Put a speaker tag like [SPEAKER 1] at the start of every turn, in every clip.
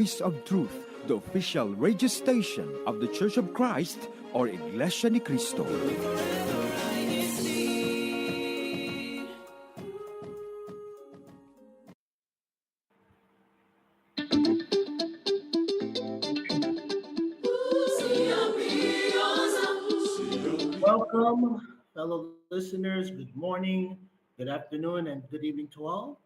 [SPEAKER 1] Voice of Truth, the official radio station of the Church of Christ or Iglesia ni Cristo.
[SPEAKER 2] Welcome, fellow listeners. Good morning, good afternoon, and good evening to all.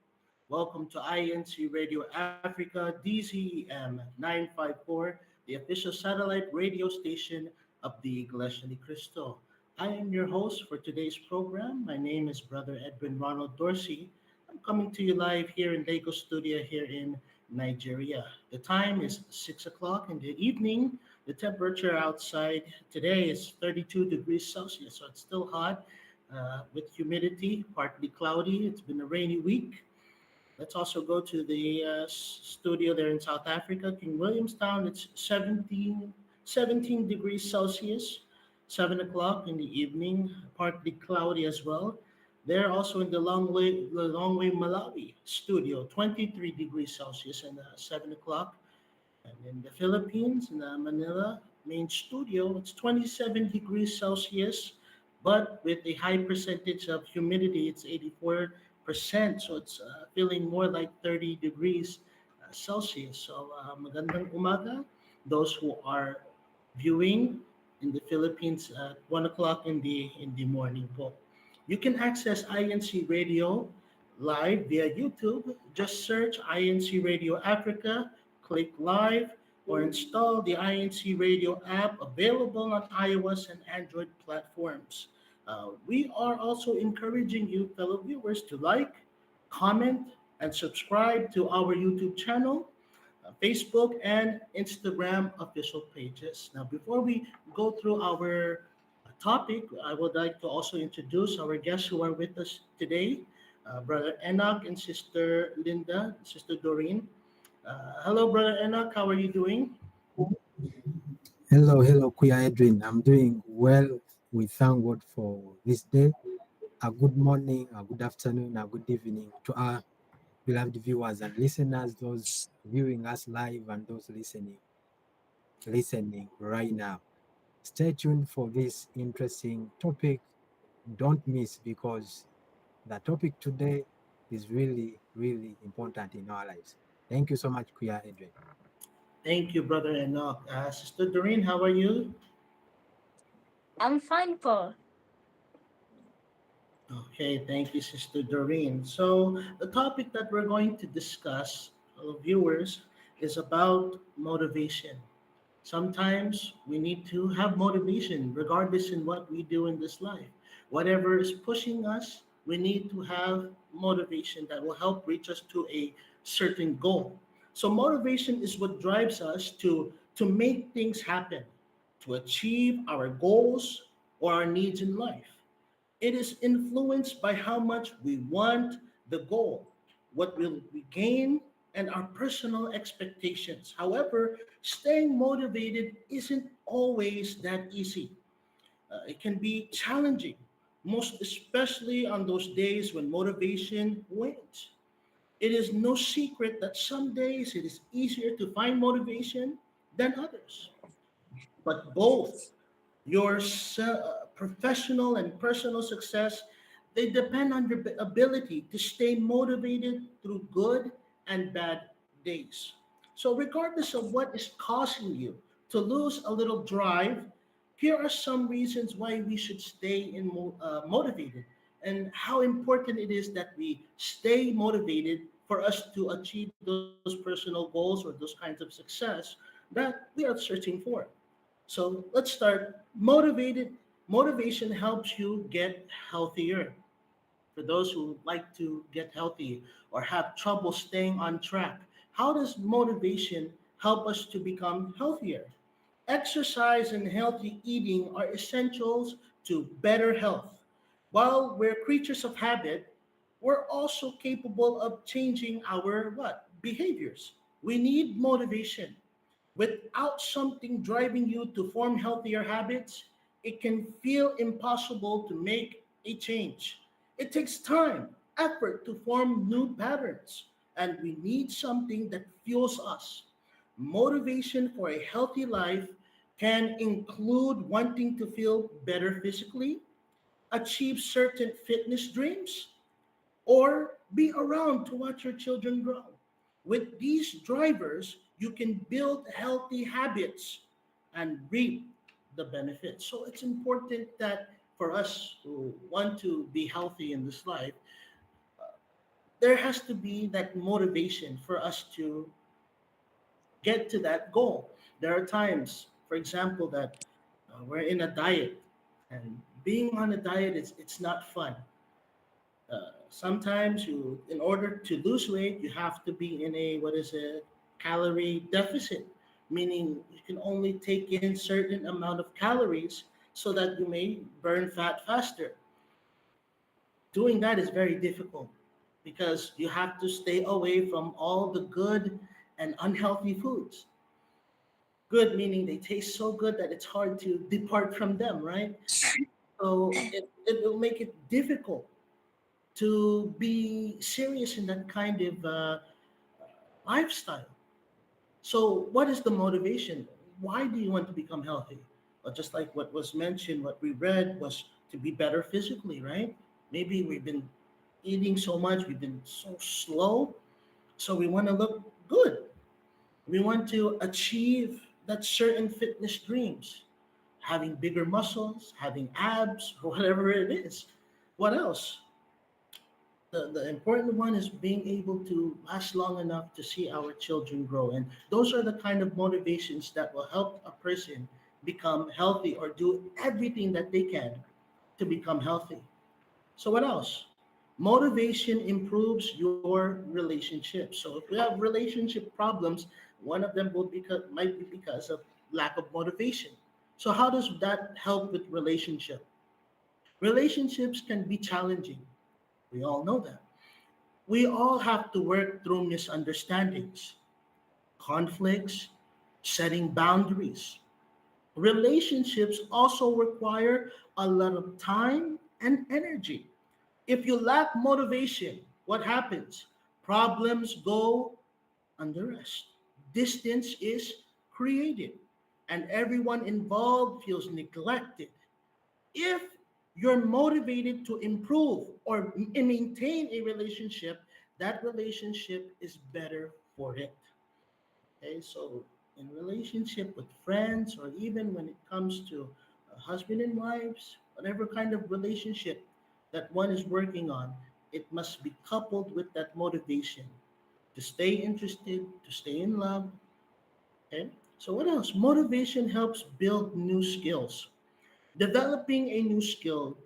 [SPEAKER 2] Welcome to INCRadio Africa DCEM 954, the official satellite radio station of the Iglesia ni Cristo. I am your host for today's program. My name is Brother Edwin Ronald Dorsey. I'm coming to you live here in Lagos Studio here in Nigeria. The time is 6 o'clock in the evening. The temperature outside today is 32 degrees Celsius, so it's still hot with humidity, partly cloudy. It's been a rainy week. Let's also go to the studio there in South Africa, King Williamstown. It's 17 degrees Celsius, 7 o'clock in the evening, partly cloudy as well. There also in the Long Way Malawi studio, 23 degrees Celsius and 7 o'clock. And in the Philippines, in the Manila main studio, it's 27 degrees Celsius, but with a high percentage of humidity, it's 84%. So it's feeling more like 30 degrees Celsius. So magandang umaga. Those who are viewing in the Philippines at 1 o'clock in the morning po. You can access INC Radio live via YouTube. Just search INC Radio Africa, click live, or install the INC Radio app available on iOS and Android platforms. We are also encouraging you, fellow viewers, to like, comment, and subscribe to our YouTube channel, Facebook, and Instagram official pages. Now, before we go through our topic, I would like to also introduce our guests who are with us today, Brother Enoch and Sister Linda, Sister Doreen. Hello, Brother Enoch. How are you doing?
[SPEAKER 3] Hello, Kuya Edwin. I'm doing well. We thank God for this day. A good morning, a good afternoon, a good evening to our beloved viewers and listeners, those viewing us live and those listening right now. Stay tuned for this interesting topic. Don't miss because the topic today is really, really important in our lives. Thank you so much, Kuya Edwin.
[SPEAKER 2] Thank you, Brother Enoch. Sister Doreen, how are you?
[SPEAKER 4] I'm fine po.
[SPEAKER 2] Okay, thank you, Sister Doreen. So, the topic that we're going to discuss, viewers, is about motivation. Sometimes we need to have motivation, regardless in what we do in this life. Whatever is pushing us, we need to have motivation that will help reach us to a certain goal. So motivation is what drives us to make things happen, to achieve our goals or our needs in life. It is influenced by how much we want the goal, what will we gain, and our personal expectations. However, staying motivated isn't always that easy. It can be challenging, most especially on those days when motivation wanes. It is no secret that some days it is easier to find motivation than others. But both your professional and personal success, they depend on your ability to stay motivated through good and bad days. So regardless of what is causing you to lose a little drive, here are some reasons why we should motivated and how important it is that we stay motivated for us to achieve those personal goals or those kinds of success that we are searching for. So let's start. Motivation helps you get healthier. For those who like to get healthy or have trouble staying on track, how does motivation help us to become healthier? Exercise and healthy eating are essentials to better health. While we're creatures of habit, we're also capable of changing our what? Behaviors. We need motivation. Without something driving you to form healthier habits, it can feel impossible to make a change. It takes time, effort to form new patterns, and we need something that fuels us. Motivation for a healthy life can include wanting to feel better physically, achieve certain fitness dreams, or be around to watch your children grow. With these drivers, you can build healthy habits and reap the benefits. So it's important that for us who want to be healthy in this life, there has to be that motivation for us to get to that goal. There are times, for example, that we're in a diet, and being on a diet it's not fun. Sometimes you, in order to lose weight, you have to be in a what is a calorie deficit, meaning you can only take in certain amount of calories so that you may burn fat faster. Doing that is very difficult because you have to stay away from all the good and unhealthy foods. Good meaning they taste so good that it's hard to depart from them, right? So it will make it difficult to be serious in that kind of lifestyle. So, what is the motivation? Why do you want to become healthy? Well, just like what was mentioned, what we read was to be better physically, right? Maybe we've been eating so much, we've been so slow, so we want to look good. We want to achieve that certain fitness dreams, having bigger muscles, having abs, whatever it is. What else? The important one is being able to last long enough to see our children grow. And those are the kind of motivations that will help a person become healthy or do everything that they can to become healthy. So, what else? Motivation improves your relationship. So, if you have relationship problems, one of them might be because of lack of motivation. So, how does that help with relationship? Relationships can be challenging. We all know that. We all have to work through misunderstandings, conflicts, setting boundaries. Relationships also require a lot of time and energy. If you lack motivation, what happens? Problems go under rest. Distance is created, and everyone involved feels neglected. If you're motivated to improve or maintain a relationship, that relationship is better for it. Okay, so in relationship with friends, or even when it comes to husband and wives, whatever kind of relationship that one is working on, it must be coupled with that motivation to stay interested, to stay in love. Okay, so what else? Motivation helps build new skills. Developing a new skill,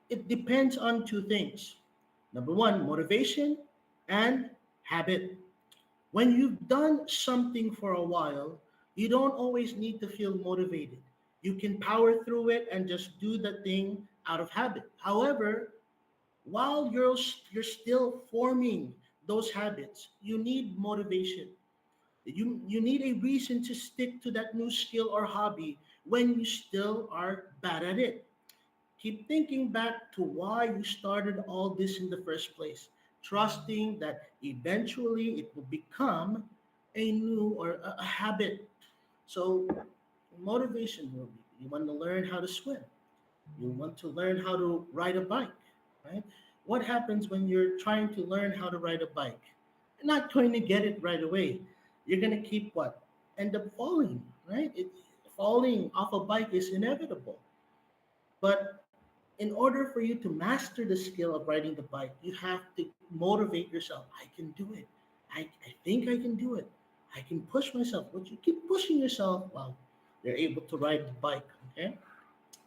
[SPEAKER 2] it depends on two things. Number one, motivation and habit. When you've done something for a while, you don't always need to feel motivated. You can power through it and just do the thing out of habit. However, while you're still forming those habits, you need motivation. You need a reason to stick to that new skill or hobby when you still are bad at it. Keep thinking back to why you started all this in the first place, trusting that eventually it will become a new or a habit. So, motivation will be you want to learn how to swim, you want to learn how to ride a bike, right? What happens when you're trying to learn how to ride a bike? You're not going to get it right away. You're going to keep what? End up falling, right? Falling off a bike is inevitable. But in order for you to master the skill of riding the bike, you have to motivate yourself. I can do it. I think I can do it. I can push myself. But you keep pushing yourself, well, you're able to ride the bike. Okay?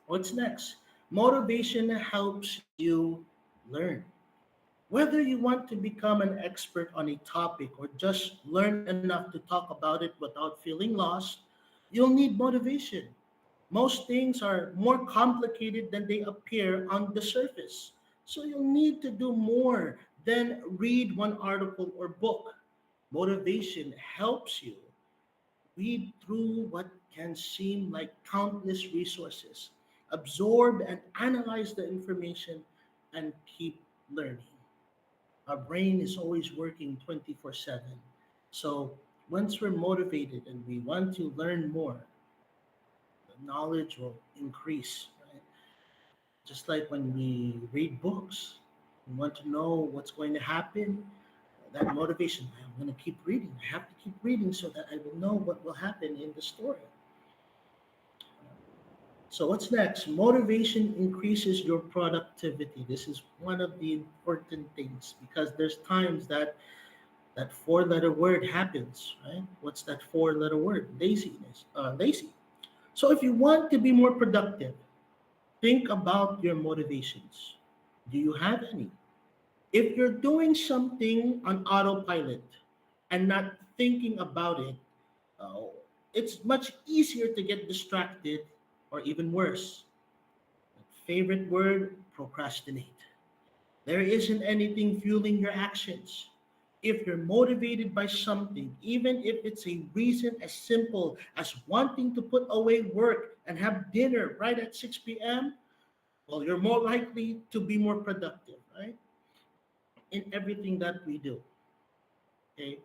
[SPEAKER 2] What's next? Motivation helps you learn. Whether you want to become an expert on a topic or just learn enough to talk about it without feeling lost, you'll need motivation. Most things are more complicated than they appear on the surface. So you'll need to do more than read one article or book. Motivation helps you read through what can seem like countless resources, absorb and analyze the information, and keep learning. Our brain is always working 24/7. So Once we're motivated and we want to learn more, the knowledge will increase, right? Just like when we read books, we want to know what's going to happen. That motivation, I'm going to keep reading. I have to keep reading so that I will know what will happen in the story. So what's next? Motivation increases your productivity. This is one of the important things because there's times that that four-letter word happens, right? What's that four-letter word? Laziness. Lazy. So if you want to be more productive, think about your motivations. Do you have any? If you're doing something on autopilot and not thinking about it, uh, it's much easier to get distracted or even worse. Favorite word, procrastinate. There isn't anything fueling your actions. If you're motivated by something, even if it's a reason as simple as wanting to put away work and have dinner right at 6 p.m., well, you're more likely to be more productive, right? In everything that we do. Okay.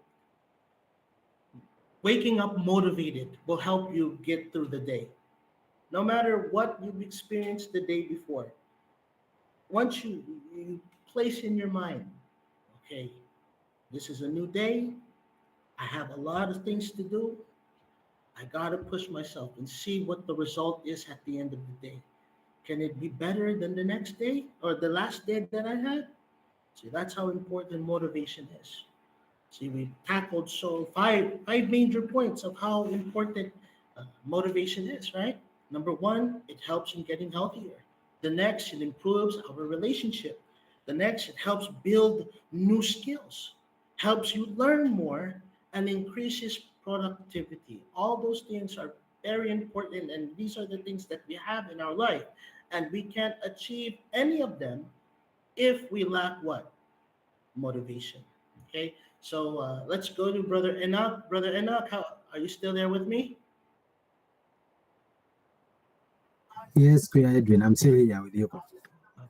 [SPEAKER 2] Waking up motivated will help you get through the day. No matter what you've experienced the day before, once you place in your mind, okay, this is a new day. I have a lot of things to do. I got to push myself and see what the result is at the end of the day. Can it be better than the next day or the last day that I had? See, that's how important motivation is. See, we tackled so five major points of how important motivation is, right? Number one, it helps in getting healthier. The next, it improves our relationship. The next, it helps build new skills, helps you learn more, and increases productivity. All those things are very important, and these are the things that we have in our life. And we can't achieve any of them if we lack what? Motivation. Okay, so let's go to Brother Enoch. Brother Enoch, how are you still there with me?
[SPEAKER 3] Yes, Kuya Edwin, I'm still here with you.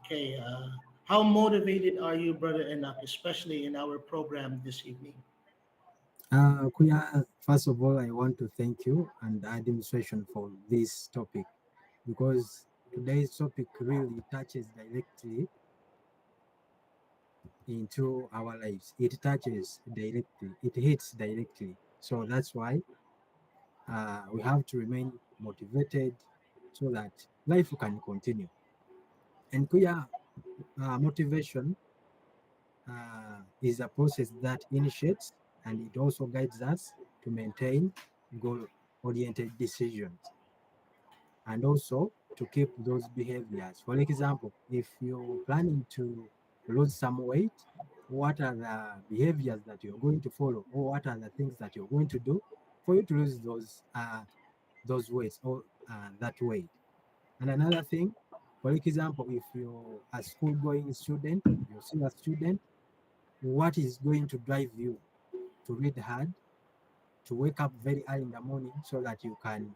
[SPEAKER 2] Okay, how motivated are you, Brother Enoch, especially in our program this evening?
[SPEAKER 3] Kuya, first of all, I want to thank you and the administration for this topic because today's topic really touches directly into our lives. It touches directly, it hits directly. So that's why we have to remain motivated so that life can continue. And Kuya, motivation is a process that initiates and it also guides us to maintain goal oriented decisions and also to keep those behaviors. For example, if you're planning to lose some weight, what are the behaviors that you're going to follow, or what are the things that you're going to do for you to lose those weights or that weight? And another thing, for example, if you're a school going student, you're still a student, what is going to drive you to read hard, to wake up very early in the morning so that you can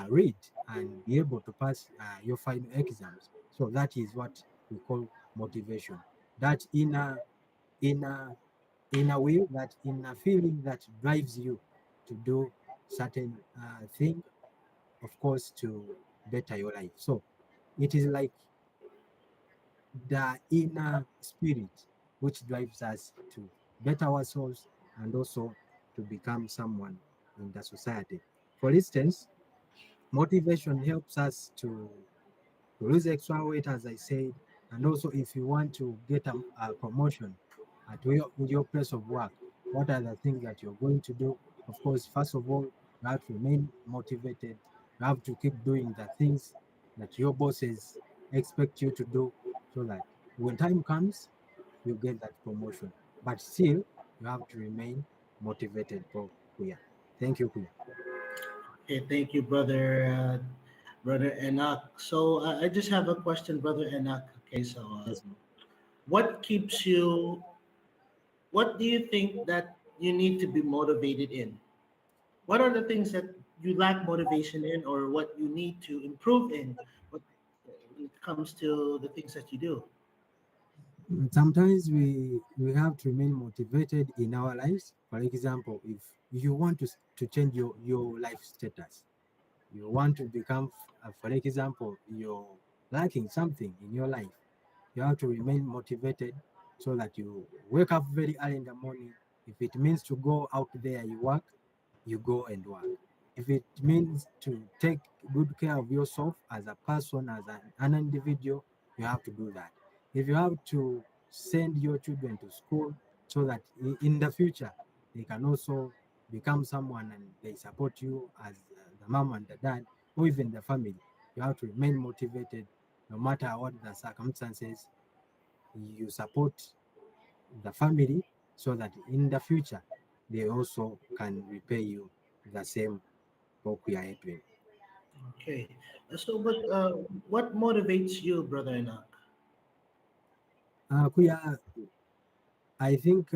[SPEAKER 3] read and be able to pass your final exams. So that is what we call motivation. That inner inner will, that inner feeling that drives you to do certain thing, of course, to better your life. So it is like the inner spirit which drives us to better ourselves and also to become someone in the society. For instance, motivation helps us to lose extra weight, as I said, and also if you want to get a promotion at your place of work, what are the things that you're going to do? Of course, first of all, you have to remain motivated. You have to keep doing the things that your bosses expect you to do so that when time comes, you get that promotion. But still, you have to remain motivated, bro. Kuya. Thank you, Kuya.
[SPEAKER 2] Okay, thank you, Brother Enoch. So I just have a question, Brother Enoch. Okay, so
[SPEAKER 3] Yes, bro.
[SPEAKER 2] what keeps you? What do you think that you need to be motivated in? What are the things that you lack motivation in, or what you need to improve in? What when it comes to the things that you do?
[SPEAKER 3] Sometimes we have to remain motivated in our lives. For example, if you want to change your life status, you want to become, for example, you're lacking something in your life, you have to remain motivated so that you wake up very early in the morning. If it means to go out there, you work, you go and work. If it means to take good care of yourself as a person, as an individual, you have to do that. If you have to send your children to school so that in the future they can also become someone and they support you as the mom and the dad, or even the family, you have to remain motivated no matter what the circumstances. You support the family so that in the future they also can repay you the same work we are doing.
[SPEAKER 2] Okay. But what motivates you, Brother Enoch?
[SPEAKER 3] Kuya, I think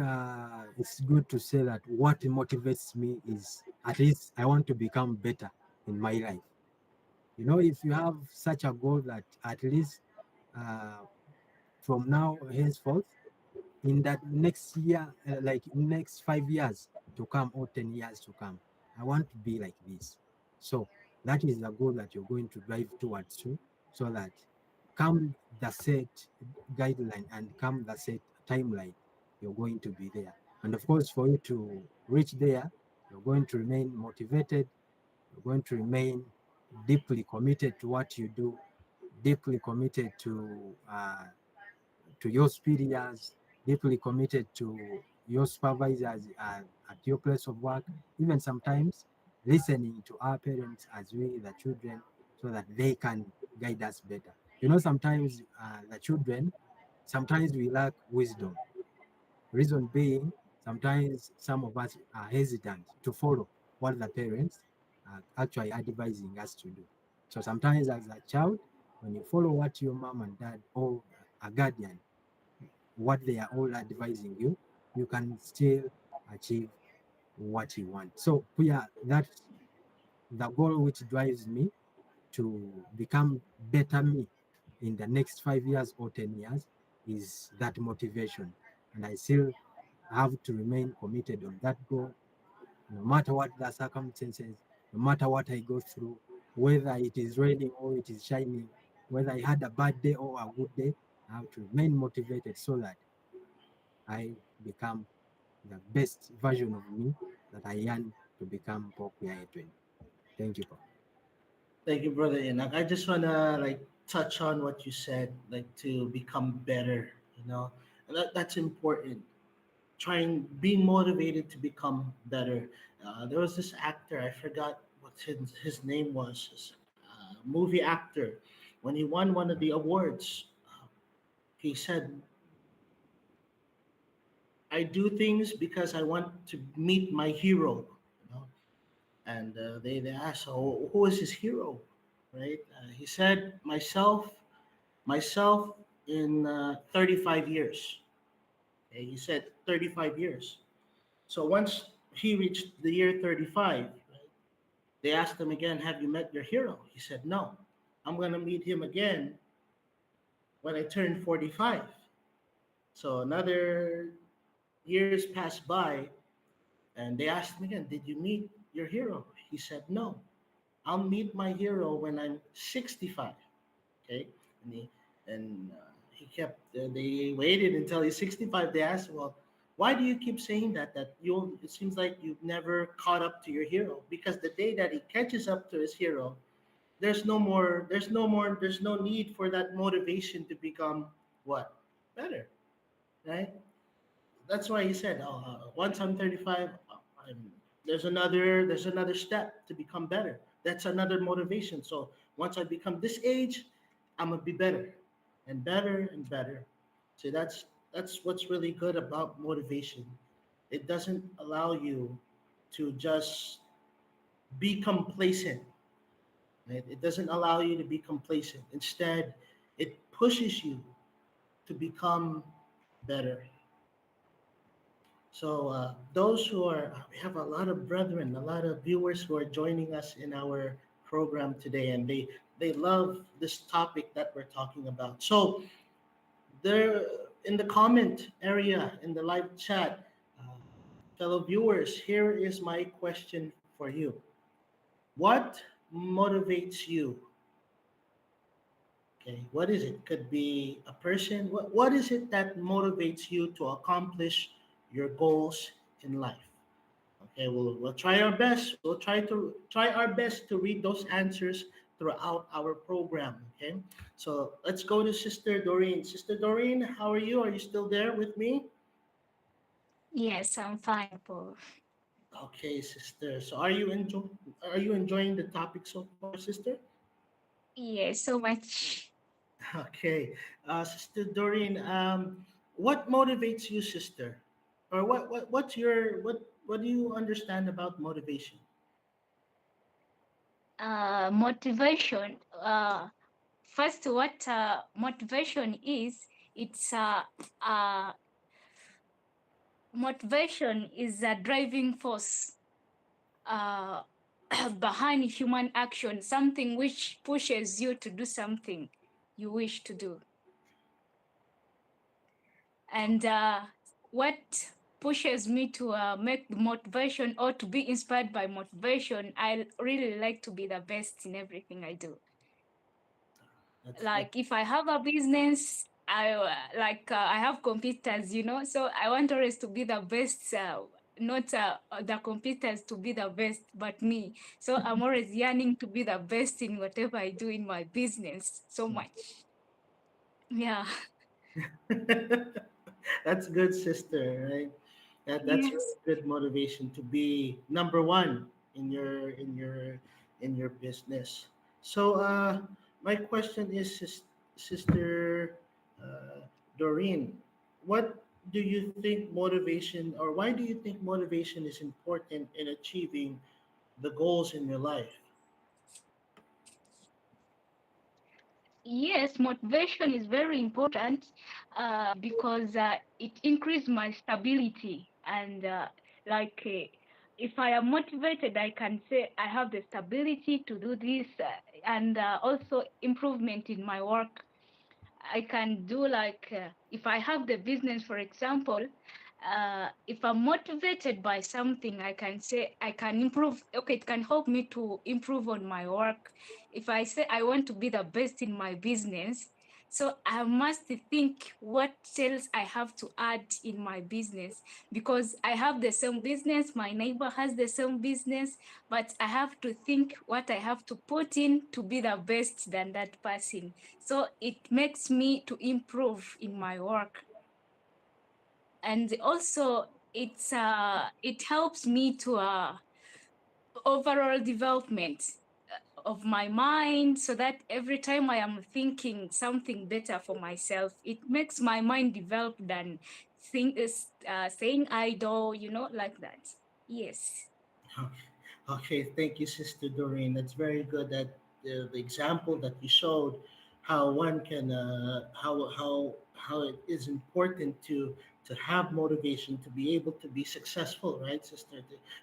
[SPEAKER 3] it's good to say that what motivates me is at least I want to become better in my life. You know, if you have such a goal that at least uh, from now henceforth, in that next year, like next 5 years to come or 10 years to come, I want to be like this. So that is the goal that you're going to drive towards to, so that come the set guideline and come the set timeline, you're going to be there. And of course, for you to reach there, you're going to remain motivated, you're going to remain deeply committed to what you do, deeply committed to your superiors, deeply committed to your supervisors at your place of work, even sometimes listening to our parents as we, the children, so that they can guide us better. You know, sometimes the children, sometimes we lack wisdom. Reason being, sometimes some of us are hesitant to follow what the parents are actually advising us to do. So sometimes as a child, when you follow what your mom and dad or a guardian, what they are all advising you, you can still achieve what you want. So yeah, that's the goal which drives me to become better me in the next 5 years or 10 years is that motivation. And I still have to remain committed on that goal, no matter what the circumstances, no matter what I go through, whether it is raining or it is shining, whether I had a bad day or a good day, I have to remain motivated so that I become the best version of me that I yearn to become Paul Kuya. Thank you, Paul.
[SPEAKER 2] Thank you, Brother Enoch. I just wanna touch on what you said, like to become better. And that's important. Trying, being motivated to become better. There was this actor, I forgot what his name was, movie actor. When he won one of the awards, he said, "I do things because I want to meet my hero." You know? And they asked, "Oh, who is his hero?" Right? He said, myself in 35 years." Okay, he said 35 years. So once he reached the year 35, right, they asked him again, "Have you met your hero?" He said, "No. I'm going to meet him again when I turn 45." So another years passed by, and they asked him again, "Did you meet your hero?" He said, "No. I'll meet my hero when I'm 65." Okay, and he kept. They waited until he's 65. They asked, "Well, why do you keep saying that? That you? It seems like you've never caught up to your hero. Because the day that he catches up to his hero, there's no more. There's no more. There's no need for that motivation to become what better, right?" That's why he said, "Oh, once I'm 35, there's another step to become better. That's another motivation. So once I become this age, I'm gonna be better, and better and better." So that's what's really good about motivation. It doesn't allow you to just be complacent. Right? It doesn't allow you to be complacent. Instead, it pushes you to become better. So those who are, we have a lot of brethren, a lot of viewers who are joining us in our program today, and they love this topic that we're talking about. So there, in the comment area in the live chat. Fellow viewers, here is my question for you. What motivates you? Okay, what is it? Could be a person. What is it that motivates you to accomplish your goals in life? Okay, we'll try our best. We'll try our best to read those answers throughout our program. Okay, so let's go to Sister Doreen. Sister Doreen, how are you? Are you still there with me?
[SPEAKER 4] Yes, I'm fine, Paul.
[SPEAKER 2] Okay, sister. So are you enjoying the topic so far, sister?
[SPEAKER 4] Yes, so much.
[SPEAKER 2] Okay, Sister Doreen. What motivates you, sister? Or what do you understand about motivation?
[SPEAKER 4] Motivation. First, what motivation is? It's uh, motivation is a driving force uh, behind human action, something which pushes you to do something you wish to do. And what pushes me to make the motivation or to be inspired by motivation, I really like to be the best in everything I do.
[SPEAKER 2] That's
[SPEAKER 4] Like if I have a business, I have competitors, so I want always to be the best, not the competitors to be the best, but me. So I'm always yearning to be the best in whatever I do in my business so much. Yeah.
[SPEAKER 2] that's good, sister. Right? That's really
[SPEAKER 4] Yes.
[SPEAKER 2] good motivation to be number one in your business. So my question is, Sister Doreen, what do you think motivation, or why do you think motivation is important in achieving the goals in your life?
[SPEAKER 4] Yes, motivation is very important because it increases my stability. And if I am motivated, I can say I have the stability to do this and also improvement in my work. I can do if I have the business, for example, if I'm motivated by something, I can say I can improve. Okay, it can help me to improve on my work. If I say I want to be the best in my business, so I must think what else I have to add in my business because I have the same business, my neighbor has the same business, but I have to think what I have to put in to be the best than that person. So it makes me to improve in my work. And also it helps me to overall development of my mind so that every time I am thinking something better for myself, it makes my mind develop than saying idle, like that. Yes.
[SPEAKER 2] Okay, thank you, Sister Doreen. That's very good. That the example that you showed, how one can, how it is important to have motivation to be able to be successful, right, Sister?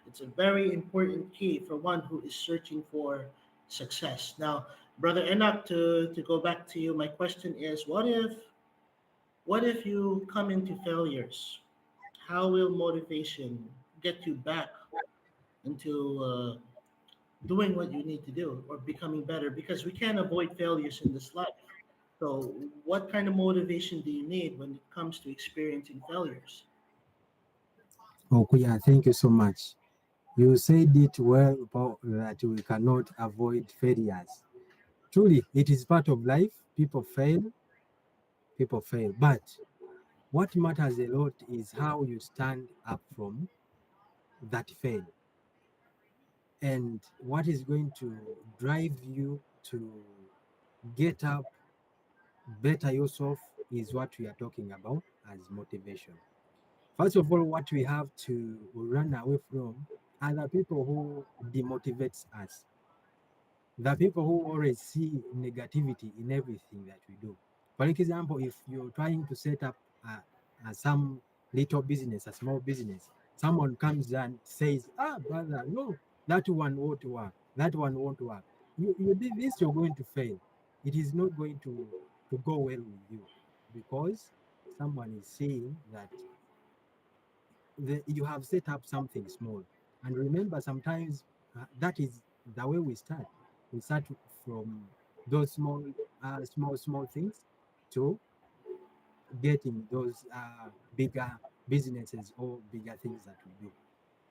[SPEAKER 2] It's a very important key for one who is searching for success. Now, Brother Enoch, to go back to you, my question is, what if you come into failures? How will motivation get you back into doing what you need to do or becoming better, because we can't avoid failures in this life. So, what kind of motivation do you need when it comes to experiencing failures?
[SPEAKER 3] Okay, yeah, thank you so much. You said it well about that we cannot avoid failures. Truly, it is part of life. People fail. But what matters a lot is how you stand up from that fail and what is going to drive you to get up, better yourself is what we are talking about as motivation. First of all, what we have to run away from are the people who demotivates us, the people who always see negativity in everything that we do. For example, if you're trying to set up some little business, a small business, someone comes and says, "Ah, brother, no, that one won't work. That one won't work. You did this, you're going to fail. It is not going to go well with you because someone is saying that you have set up something small. And remember, sometimes that is the way we start. We start from those small things to getting those bigger businesses or bigger things that we do.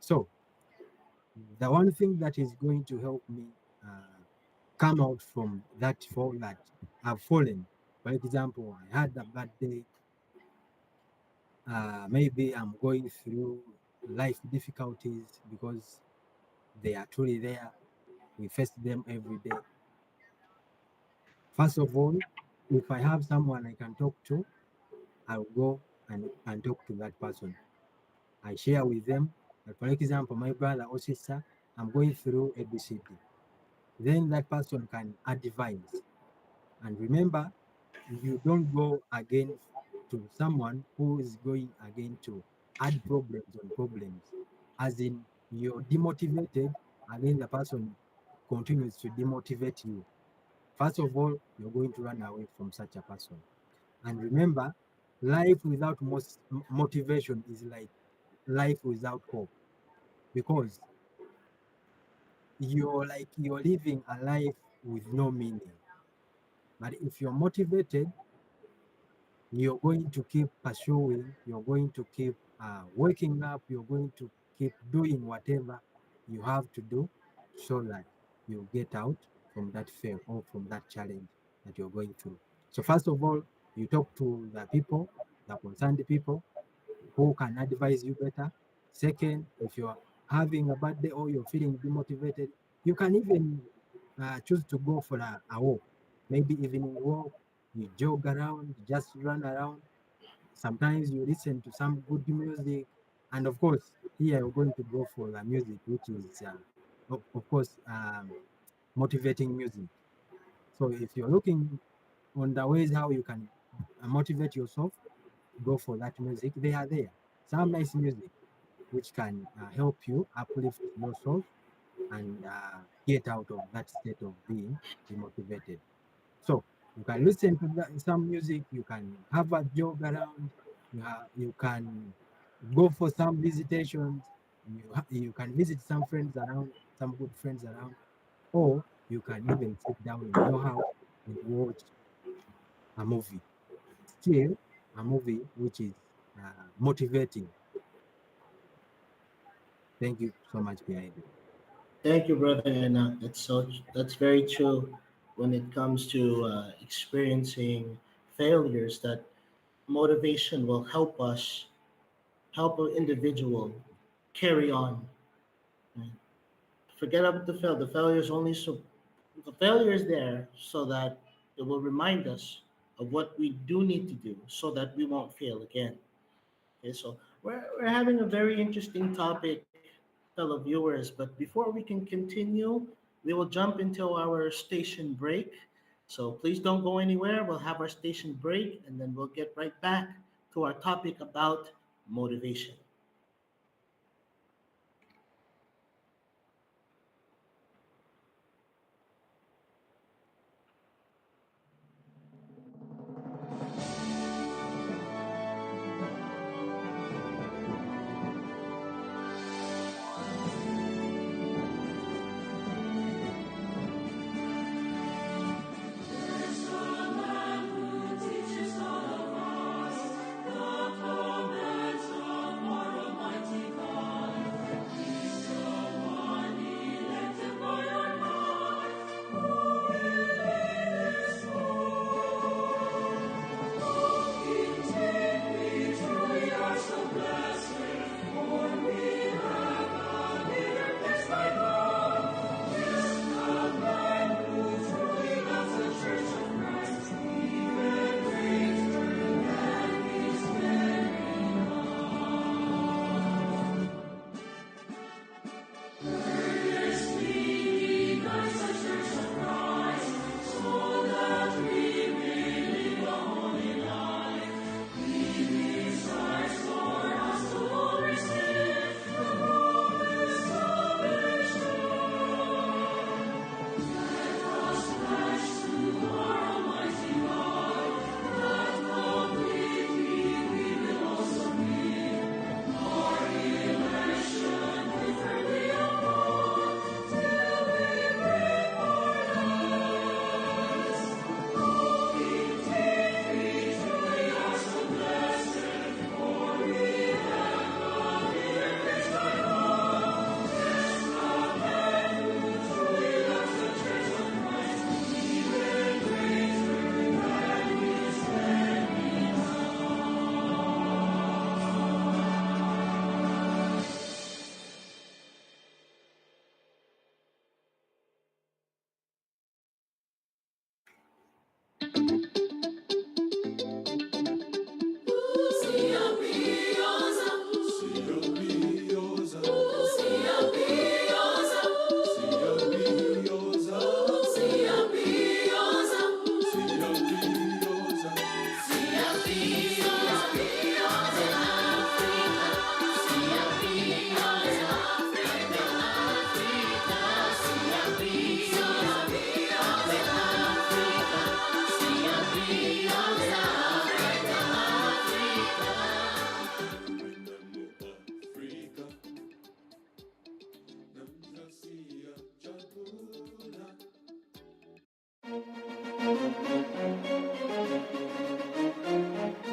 [SPEAKER 3] So the one thing that is going to help me come out from that fall that I've fallen. For example, I had a bad day. Maybe I'm going through life difficulties because they are truly there. We face them every day. First of all, if I have someone I can talk to, I'll go and talk to that person. I share with them. For example, my brother or sister, I'm going through ABCD. Then that person can advise. And remember, you don't go again to someone who is going again to add problems on problems. As in, you're demotivated, and then the person continues to demotivate you. First of all, you're going to run away from such a person. And remember, life without motivation is like life without hope, because you're living a life with no meaning. But if you're motivated, you're going to keep pursuing, you're going to keep waking up, you're going to keep doing whatever you have to do so that you get out from that fear or from that challenge that you're going through. So, first of all, you talk to the people, the concerned people who can advise you better. Second, if you're having a bad day or you're feeling demotivated, you can even choose to go for a walk, maybe evening walk. You jog around, you just run around. Sometimes you listen to some good music, and of course, here you're going to go for the music, which is, of course, motivating music. So if you're looking on the ways how you can motivate yourself, go for that music. They are there. Some nice music which can help you uplift yourself and get out of that state of being demotivated. So you can listen to some music, you can have a jog around, you can go for some visitations, you can visit some friends around, some good friends around, or you can even sit down in your house and watch a movie. Still, a movie which is motivating. Thank you so much, PID.
[SPEAKER 2] Thank you, brother, and that's very true when it comes to experiencing failures. That motivation will help an individual carry on. Right? Forget about the fail. The failure is only so the failure is there so that it will remind us of what we do need to do so that we won't fail again. Okay, so we're having a very interesting topic, fellow viewers. But before we can continue, we will jump into our station break. So please don't go anywhere. We'll have our station break and then we'll get right back to our topic about motivation.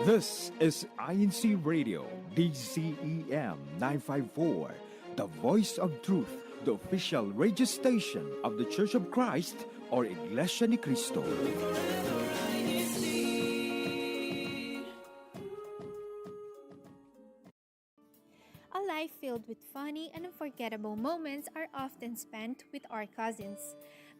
[SPEAKER 1] This is INC Radio, DCEM 954, the voice of truth, the official radio station of the Church of Christ or Iglesia ni Cristo.
[SPEAKER 5] A life filled with funny and unforgettable moments are often spent with our cousins.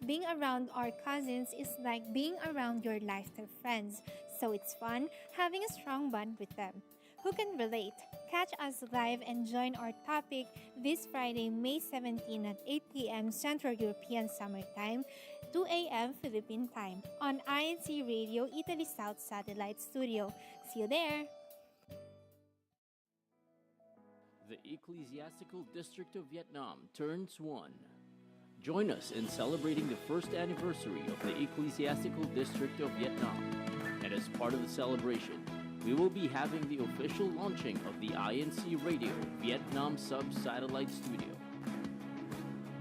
[SPEAKER 5] Being around our cousins is like being around your lifetime friends, so it's fun having a strong bond with them. Who can relate? Catch us live and join our topic this Friday, May 17 at 8 p.m. Central European Summer Time, 2 a.m. Philippine Time on INC Radio Italy South Satellite Studio. See you there!
[SPEAKER 6] The Ecclesiastical District of Vietnam turns one. Join us in celebrating the first anniversary of the Ecclesiastical District of Vietnam. And as part of the celebration, we will be having the official launching of the INC Radio Vietnam Sub-Satellite Studio.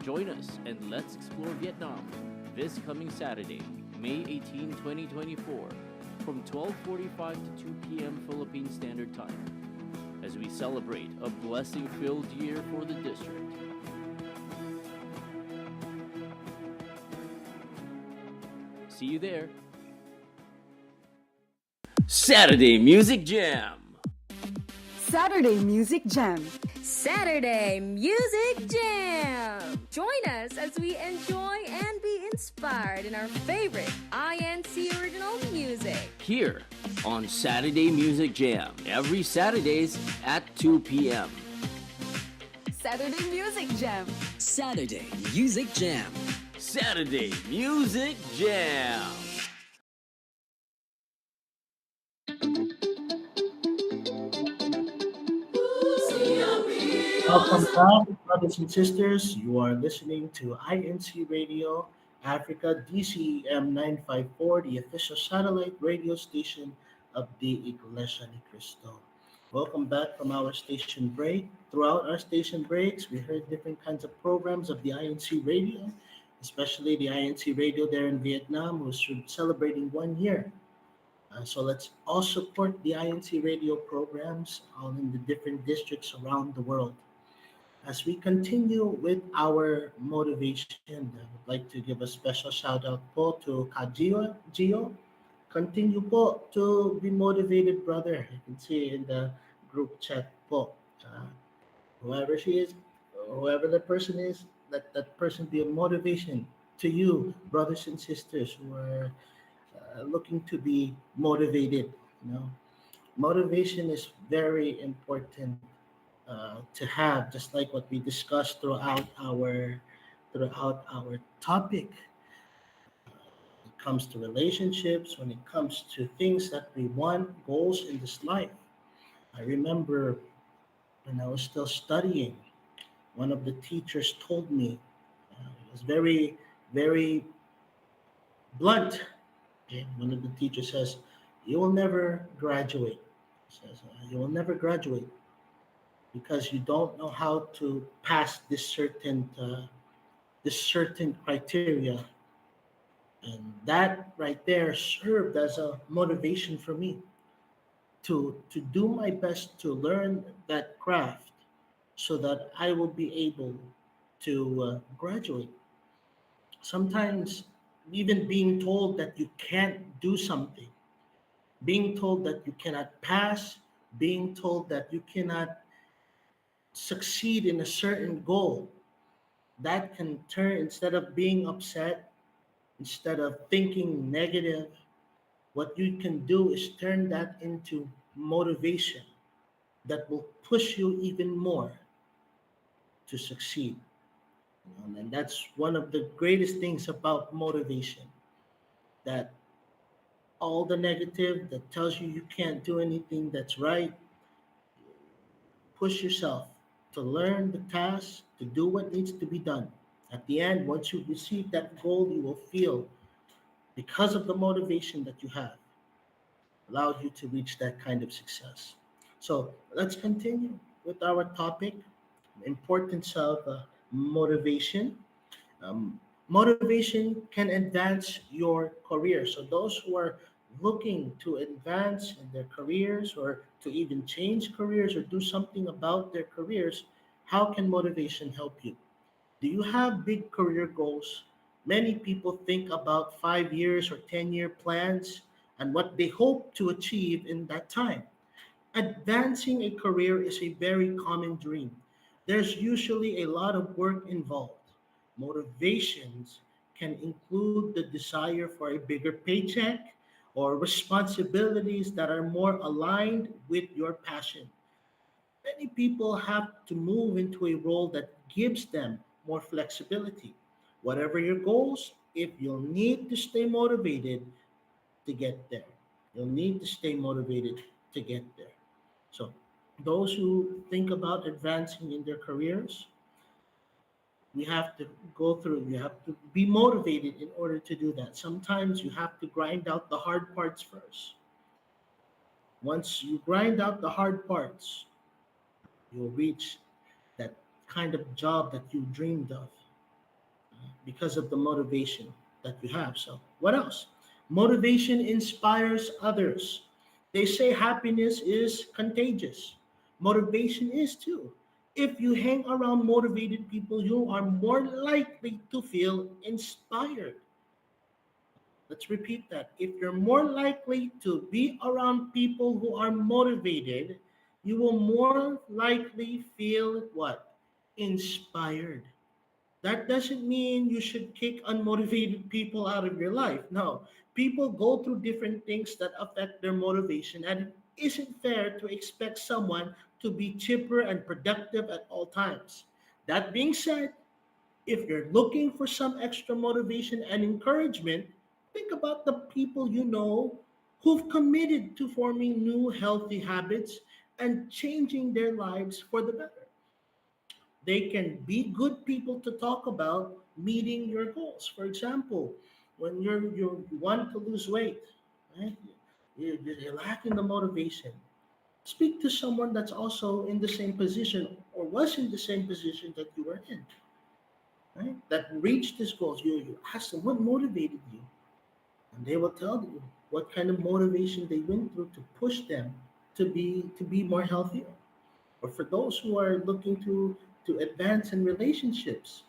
[SPEAKER 6] Join us and let's explore Vietnam this coming Saturday, May 18, 2024, from 12:45 to 2 p.m. Philippine Standard Time, as we celebrate a blessing-filled year for the district. See you there. Saturday Music Jam.
[SPEAKER 7] Saturday Music Jam.
[SPEAKER 8] Saturday Music Jam! Join us as we enjoy and be inspired in our favorite INC original music.
[SPEAKER 6] Here on Saturday Music Jam, every Saturdays at 2 p.m.
[SPEAKER 7] Saturday Music Jam.
[SPEAKER 9] Saturday Music Jam.
[SPEAKER 6] Saturday Music Jam.
[SPEAKER 2] Welcome back, brothers and sisters. You are listening to INC Radio Africa DCEM 954, the official satellite radio station of the Iglesia ni Cristo. Welcome back from our station break. Throughout our station breaks, we heard different kinds of programs of the INC Radio, especially the INC Radio there in Vietnam, who's celebrating 1 year. So let's all support the INC Radio programs all in the different districts around the world. As we continue with our motivation, I would like to give a special shout out po to Gio. Continue po to be motivated, brother. You can see in the group chat po. Whoever she is, whoever the person is, let that person be a motivation to you, brothers and sisters who are looking to be motivated. You know, motivation is very important to have, just like what we discussed throughout our topic. When it comes to relationships, when it comes to things that we want, goals in this life. I remember when I was still studying, one of the teachers told me, it was very, very blunt. Okay? One of the teachers says, "You will never graduate." He says, "You will never graduate because you don't know how to pass this certain criteria." And that right there served as a motivation for me to do my best to learn that craft so that I will be able to graduate. Sometimes even being told that you can't do something, being told that you cannot pass, being told that you cannot succeed in a certain goal, that can turn, instead of being upset, instead of thinking negative, what you can do is turn that into motivation that will push you even more to succeed. And that's one of the greatest things about motivation, that all the negative that tells you can't do anything that's right, push yourself to learn the task, to do what needs to be done. At the end, once you receive that goal, you will feel, because of the motivation that you have, allowed you to reach that kind of success. So let's continue with our topic, the importance of motivation. Um, Motivation can advance your career. So those who are looking to advance in their careers or to even change careers or do something about their careers, how can motivation help you? Do you have big career goals? Many people think about 5 years or 10-year plans and what they hope to achieve in that time. Advancing a career is a very common dream. There's usually a lot of work involved. Motivations can include the desire for a bigger paycheck or responsibilities that are more aligned with your passion. Many people have to move into a role that gives them more flexibility. Whatever your goals, if you'll need to stay motivated to get there, you'll need to stay motivated to get there. So, those who think about advancing in their careers, we have to you have to be motivated in order to do that. Sometimes you have to grind out the hard parts first. Once you grind out the hard parts, you'll reach that kind of job that you dreamed of because of the motivation that you have. So, what else? Motivation inspires others. They say happiness is contagious. Motivation is too. If you hang around motivated people, you are more likely to feel inspired. Let's repeat that. If you're more likely to be around people who are motivated, you will more likely feel what? Inspired. That doesn't mean you should kick unmotivated people out of your life. No, people go through different things that affect their motivation, and it isn't fair to expect someone to be chipper and productive at all times. That being said, if you're looking for some extra motivation and encouragement, think about the people you know who've committed to forming new healthy habits and changing their lives for the better. They can be good people to talk about meeting your goals. For example, when you want to lose weight, right? You're lacking the motivation. Speak to someone that's also in the same position or was in the same position that you were in, right? That reached these goals. You ask them what motivated you, and they will tell you what kind of motivation they went through to push them to be more healthier. Or for those who are looking to advance in relationships,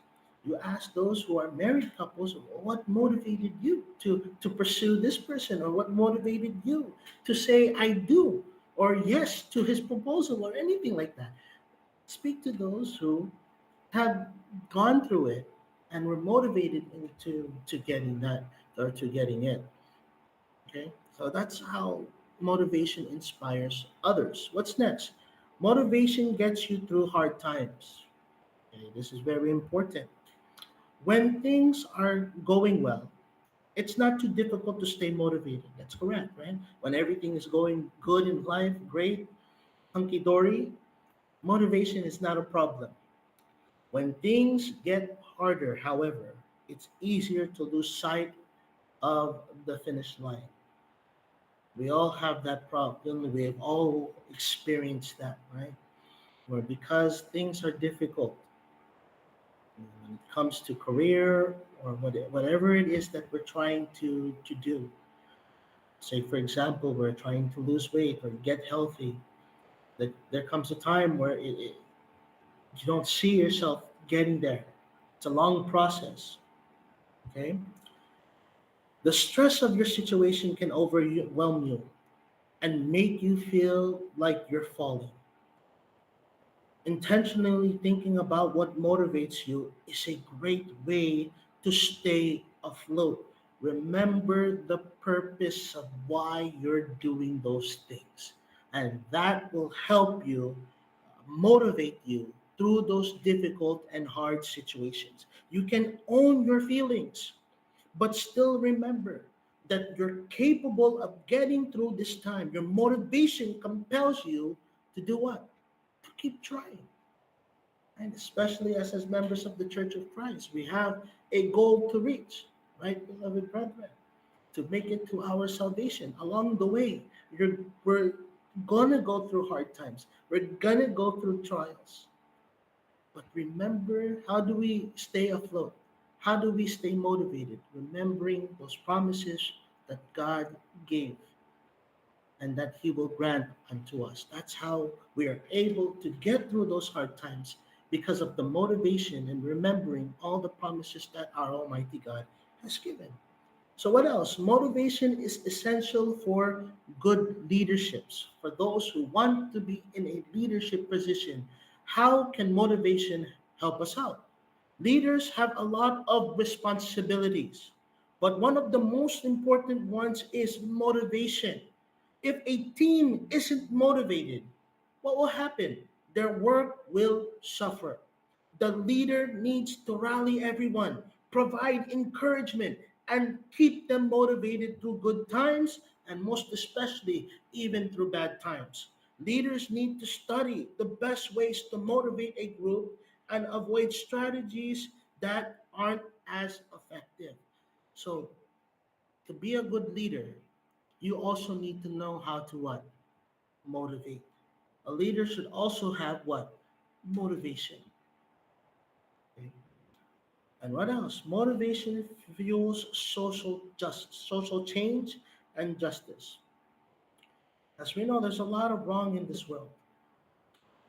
[SPEAKER 2] you ask those who are married couples what motivated you to pursue this person, or what motivated you to say I do or yes to his proposal or anything like that. Speak to those who have gone through it and were motivated into to getting that or to getting it. Okay, so that's how motivation inspires others. What's next? Motivation gets you through hard times. Okay, this is very important. When things are going well, it's not too difficult to stay motivated. That's correct, right? When everything is going good in life, great, hunky dory, motivation is not a problem. When things get harder, however, it's easier to lose sight of the finish line. We all have that problem. We have all experienced that, right? Where because things are difficult when it comes to career or whatever it is that we're trying to do. Say, for example, we're trying to lose weight or get healthy. That there comes a time where you don't see yourself getting there. It's a long process. Okay, the stress of your situation can overwhelm you and make you feel like you're falling. Intentionally thinking about what motivates you is a great way to stay afloat. Remember the purpose of why you're doing those things, and that will help you motivate you through those difficult and hard situations. You can own your feelings, but still remember that you're capable of getting through this time. Your motivation compels you to do what? To keep trying. And especially as members of the Church of Christ, we have a goal to reach, right, beloved brethren, to make it to our salvation. Along the way, we're gonna go through hard times. We're gonna go through trials. But remember, how do we stay afloat? How do we stay motivated? Remembering those promises that God gave and that He will grant unto us. That's how we are able to get through those hard times because of the motivation and remembering all the promises that our Almighty God has given. So, what else? Motivation is essential for good leaderships. For those who want to be in a leadership position, how can motivation help us out? Leaders have a lot of responsibilities, but one of the most important ones is motivation. If a team isn't motivated, what will happen? Their work will suffer. The leader needs to rally everyone, provide encouragement, and keep them motivated through good times and most especially even through bad times. Leaders need to study the best ways to motivate a group and avoid strategies that aren't as effective. So, to be a good leader, you also need to know how to what? Motivate. A leader should also have what? Motivation. Okay? And what else? Motivation fuels social change and justice. As we know, there's a lot of wrong in this world.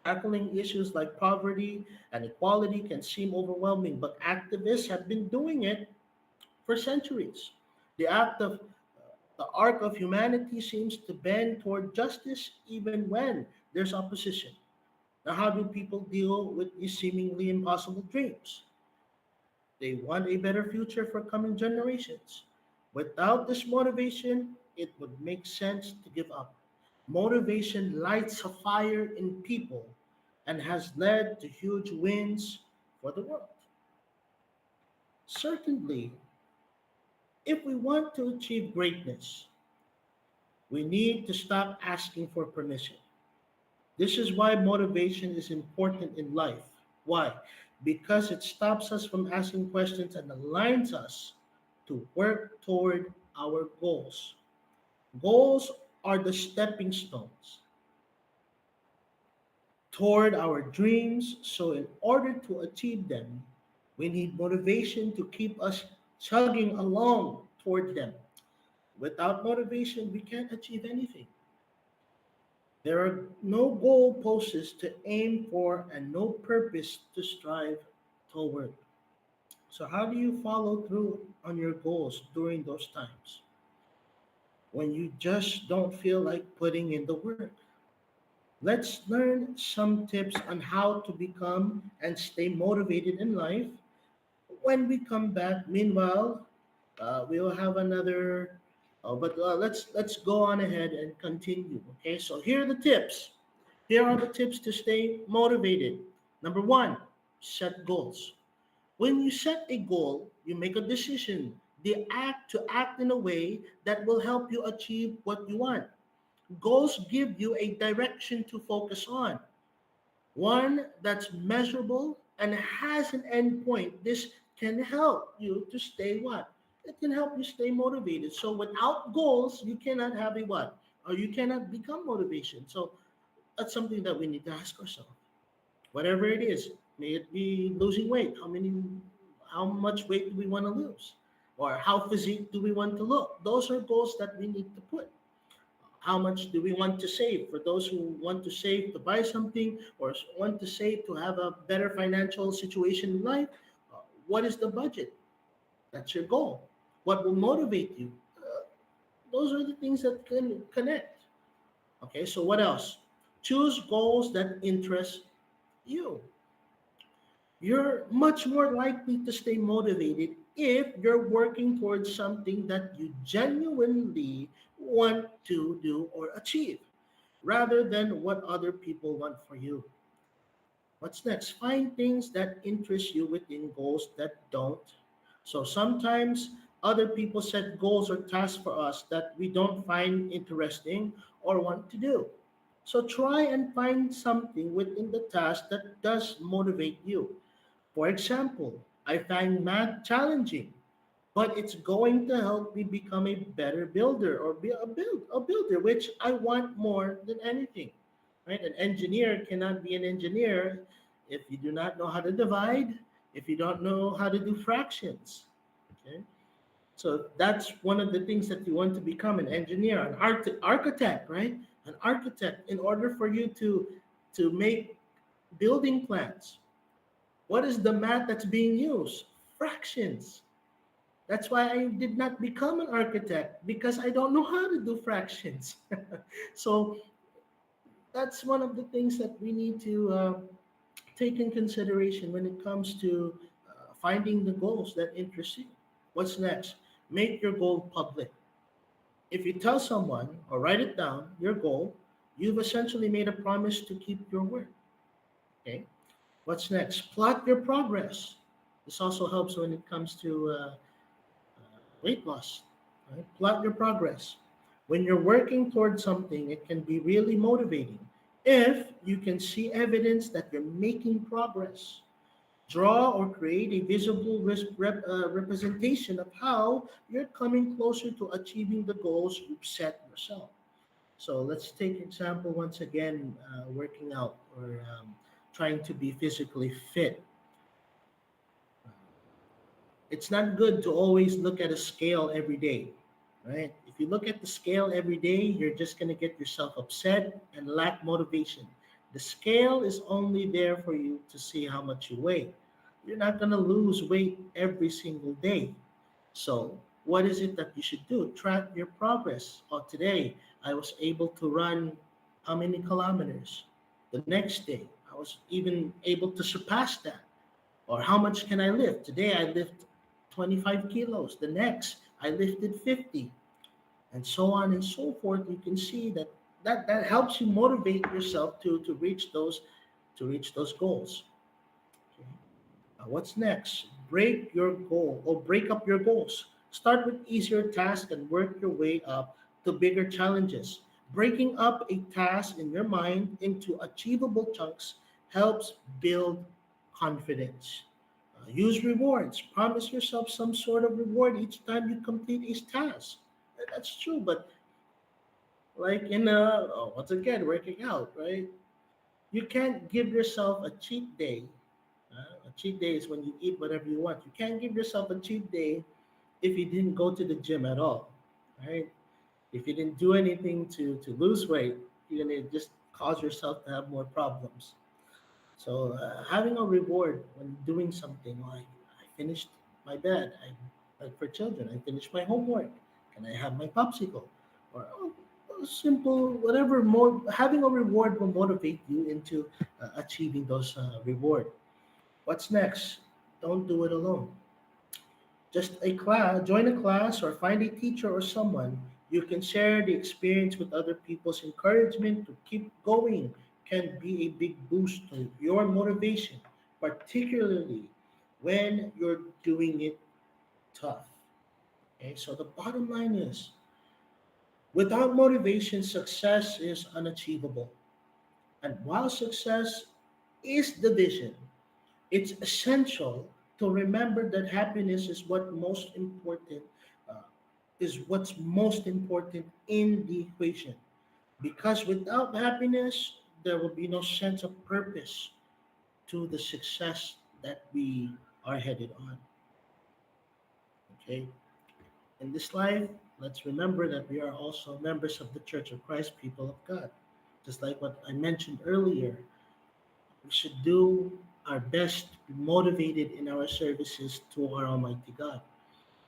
[SPEAKER 2] Tackling issues like poverty and equality can seem overwhelming, but activists have been doing it for centuries. The act of the arc of humanity seems to bend toward justice even when there's opposition. Now, how do people deal with these seemingly impossible dreams? They want a better future for coming generations. Without this motivation, it would make sense to give up. Motivation lights a fire in people and has led to huge wins for the world. Certainly, if we want to achieve greatness, we need to stop asking for permission. This is why motivation is important in life. Why? Because it stops us from asking questions and aligns us to work toward our goals. Goals are the stepping stones toward our dreams, so in order to achieve them, we need motivation to keep us chugging along toward them. Without motivation, we can't achieve anything. There are no goalposts to aim for and no purpose to strive toward. So, how do you follow through on your goals during those times when you just don't feel like putting in the work? Let's learn some tips on how to become and stay motivated in life when we come back. Meanwhile, we'll have another. But let's go on ahead and continue. Okay, so here are the tips. Here are the tips to stay motivated. Number one, set goals. When you set a goal, you make a decision. The act to act in a way that will help you achieve what you want. Goals give you a direction to focus on, one that's measurable and has an end point. This can help you to stay what? It can help you stay motivated. So without goals, you cannot have a what? Or you cannot become motivation. So that's something that we need to ask ourselves. Whatever it is, may it be losing weight. How much weight do we want to lose? Or how physique do we want to look? Those are goals that we need to put. How much do we want to save? For those who want to save to buy something or want to save to have a better financial situation in life, what is the budget? That's your goal. What will motivate you? Those are the things that can connect. Okay, so what else? Choose goals that interest you. You're much more likely to stay motivated if you're working towards something that you genuinely want to do or achieve rather than what other people want for you. What's next? Find things that interest you within goals that don't. So sometimes other people set goals or tasks for us that we don't find interesting or want to do. So try and find something within the task that does motivate you. For example, I find math challenging, but it's going to help me become a better builder or be a builder, which I want more than anything. Right? An engineer cannot be an engineer if you do not know how to divide, if you don't know how to do fractions. Okay, so that's one of the things that you want to become: an engineer, an architect, right? An architect. In order for you to make building plans, what is the math that's being used? Fractions. That's why I did not become an architect, because I don't know how to do fractions. So that's one of the things that we need to take in consideration when it comes to finding the goals that interest you. What's next? Make your goal public. If you tell someone or write it down, your goal, you've essentially made a promise to keep your word. Okay. What's next? Plot your progress. This also helps when it comes to weight loss. Right? Plot your progress. When you're working towards something, it can be really motivating if you can see evidence that you're making progress. Draw or create a visible representation of how you're coming closer to achieving the goals you've set yourself. So let's take example once again, working out or trying to be physically fit. It's not good to always look at a scale every day, right? If you look at the scale every day, you're just going to get yourself upset and lack motivation. The scale is only there for you to see how much you weigh. You're not going to lose weight every single day. So, what is it that you should do? Track your progress. Oh, today I was able to run how many kilometers? The next day, I was even able to surpass that. Or how much can I lift? Today I lift 25 kilos. The next I lifted 50, and so on and so forth. You can see that that helps you motivate yourself to reach those goals. Okay. What's next? Break your goal or break up your goals. Start with easier tasks and work your way up to bigger challenges. Breaking up a task in your mind into achievable chunks helps build confidence. Use rewards. Promise yourself some sort of reward each time you complete a task. That's true, but like once again, working out, right? You can't give yourself a cheat day. A cheat day is when you eat whatever you want. You can't give yourself a cheat day if you didn't go to the gym at all, right? If you didn't do anything to lose weight, you're gonna just cause yourself to have more problems. So having a reward when doing something, like I finished my bed, like for children, I finished my homework. Can I have my popsicle? Or simple whatever. More having a reward will motivate you into achieving those reward. What's next? Don't do it alone. Just a class, join a class or find a teacher or someone. You can share the experience with other people's encouragement to keep going can be a big boost to your motivation, particularly when you're doing it tough. Okay, so the bottom line is without motivation, success is unachievable. And while success is the vision, it's essential to remember that happiness uh, is what's most important in the equation. Because without happiness, there will be no sense of purpose to the success that we are headed on. Okay. In this life, let's remember that we are also members of the Church of Christ, people of God. Just like what I mentioned earlier, we should do our best to be motivated in our services to our Almighty God.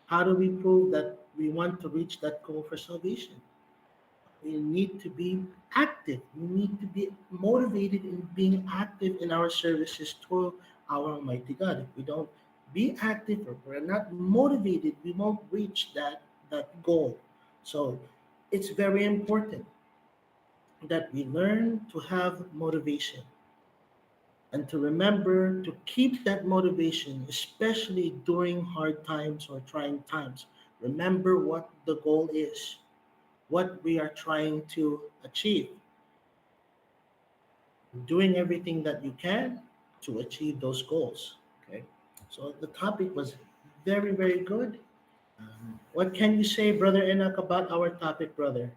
[SPEAKER 2] How do we prove that we want to reach that goal for salvation? We need to be active. We need to be motivated in being active in our services to our Almighty God. If we don't be active or we're not motivated, we won't reach that goal. So it's very important that we learn to have motivation and to remember to keep that motivation, especially during hard times or trying times. Remember what the goal is, what we are trying to achieve, doing everything that you can to achieve those goals. Okay, so the topic was very, very good. What can you say, Brother Enoch, about our topic, brother?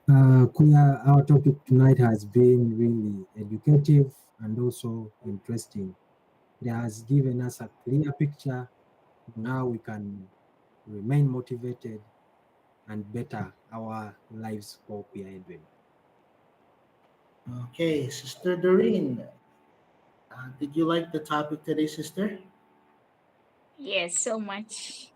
[SPEAKER 3] Kuya, our topic tonight has been really educative and also interesting. It has given us a clear picture on how we can remain motivated and better our lives for Edwin.
[SPEAKER 2] Okay, Sister Doreen, did you like the topic today, sister?
[SPEAKER 4] Yes, so much.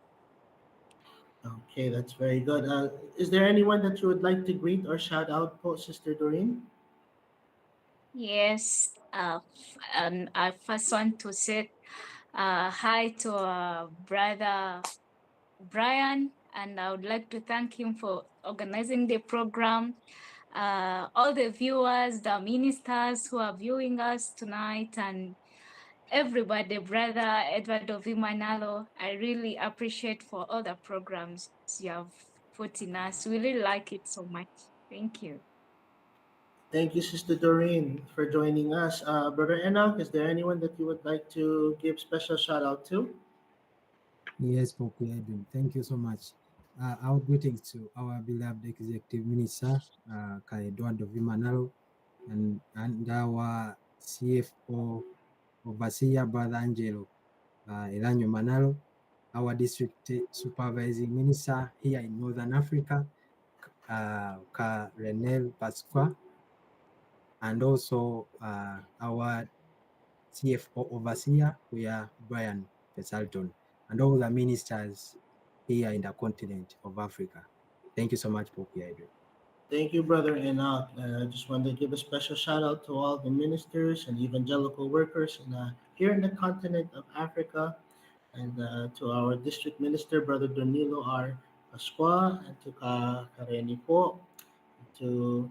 [SPEAKER 2] Okay, that's very good. Is there anyone that you would like to greet or shout out for, Sister Doreen?
[SPEAKER 4] Yes. And I first want to say hi to brother Brian, and I would like to thank him for organizing the program. All the viewers, the ministers who are viewing us tonight, and everybody, brother Edward Vimanalo, I really appreciate for all the programs you have put in us. We really like it so much. Thank you.
[SPEAKER 2] Thank you, Sister Doreen, for joining us. Brother Enoch, is there anyone that you would like to give special shout out to?
[SPEAKER 3] Yes, Poku Edwin, thank you so much. Our greetings to our beloved Executive Minister, Ka Eduardo Vimanalo, and our CFO Overseer, Brother Angelo Elanyo Manalo, our District Supervising Minister here in Northern Africa, Ka Renel Pasqua, and also our CFO Overseer, we are Brian Pesalton, and all the ministers here in the continent of Africa. Thank you so much, Pope Adrian.
[SPEAKER 2] Thank you, Brother Enoch. I just wanted to give a special shout out to all the ministers and evangelical workers here in the continent of Africa, and to our district minister, Brother Danilo R. Pasqua, and to Kareni po, to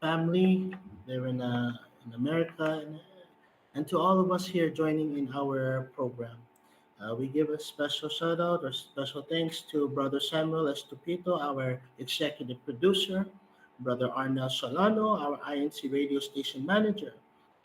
[SPEAKER 2] family there in America, and to all of us here joining in our program. We give a special shout out or special thanks to Brother Samuel Estupito, our executive producer, Brother Arnel Solano, our INC radio station manager,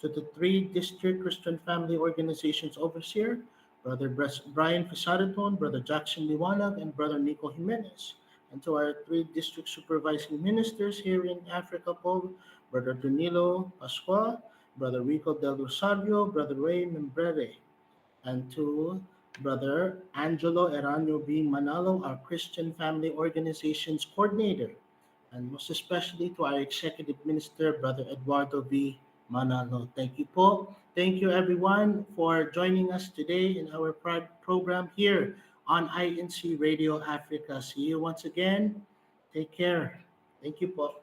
[SPEAKER 2] to the three district Christian family organizations overseer, Brother Brian Fisaraton, Brother Jackson Liwanag, and Brother Nico Jimenez, and to our three district supervising ministers here in Africa, Paul, Brother Danilo Pasqua, Brother Rico Del Rosario, Brother Ray Membrere, and to Brother Angelo Eranio B. Manalo, our Christian Family Organizations Coordinator, and most especially to our Executive Minister, Brother Eduardo V. Manalo. Thank you, Paul. Thank you, everyone, for joining us today in our program here on INC Radio Africa. See you once again. Take care. Thank you, Paul.